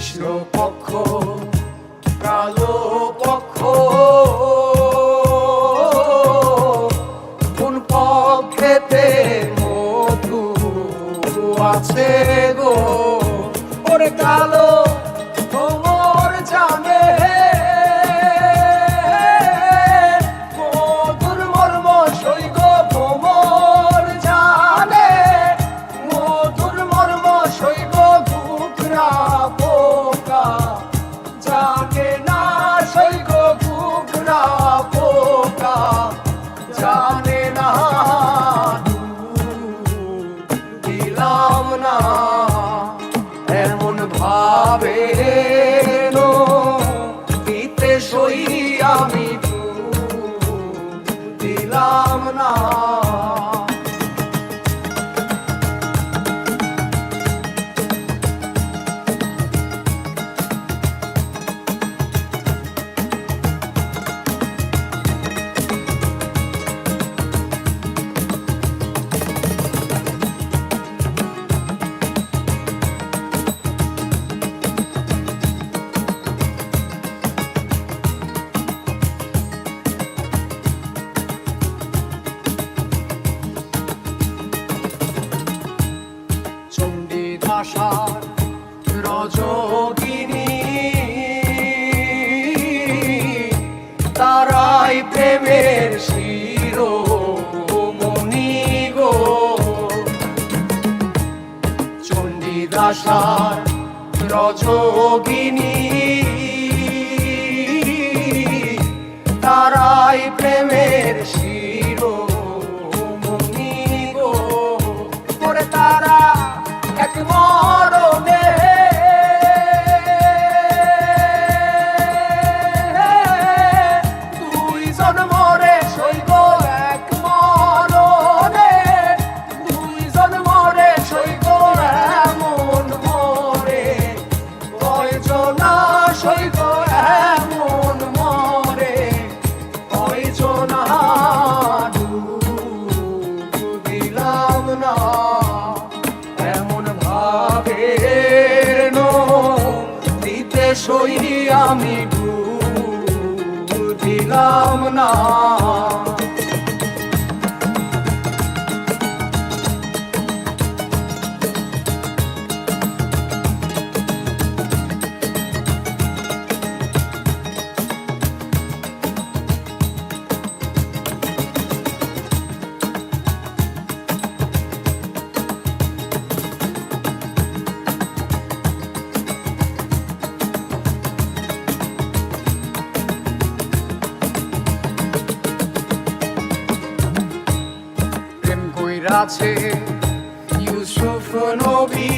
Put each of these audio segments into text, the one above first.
কৃষ্ণ পক্ষ কালো পক্ষ কোন পক্ষেতে মধু আছে গো ওরে কালো ভ্রমর জানে মধুর মর্ম সৈগ ভ্রমর জানে মধুর মর্ম সৈগ ঘুঘরা পোকা জানে না সৈগ ঘুঘরা পোকা জানে না দিলাম না এমন ভাবে দিতে সই আমি দিলাম না আশার রজকিনী তারাই প্রেমের শিরোমণি গো চণ্ডীদাসার রজকিনী তারাই প্রেমের শিরোমণি গো করে তারা এক মরণে দুইজন মরে সইব এক মরণে দুইজন মরে সইব এমন মরে কয়জনা সইব এমন মরে কয়জনা দিলাম না দিতে সই আমি দিলাম না আছে ইউসুফ নবী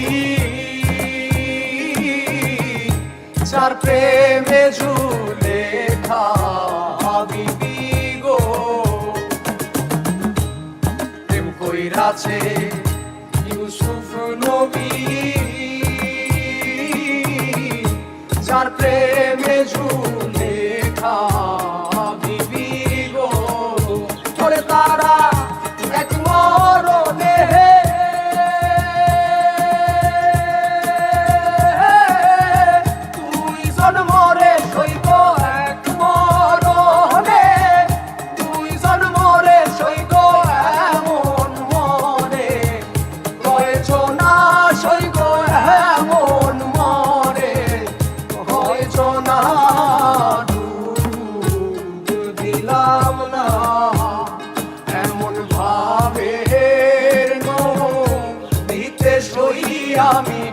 যার প্রেমে জুলেখা বিবি গো প্রেম কইরাছে ইউসুফ নবী যার প্রেমে জুলেখা বিবি গো করে তারা এক মরণে দুইজন মরে সইব এক মরণে দুইজন মরে সইব এমন মরে কয়জনা সইব এমন মরে কয়জনা দিলাম না দিতে সই আমি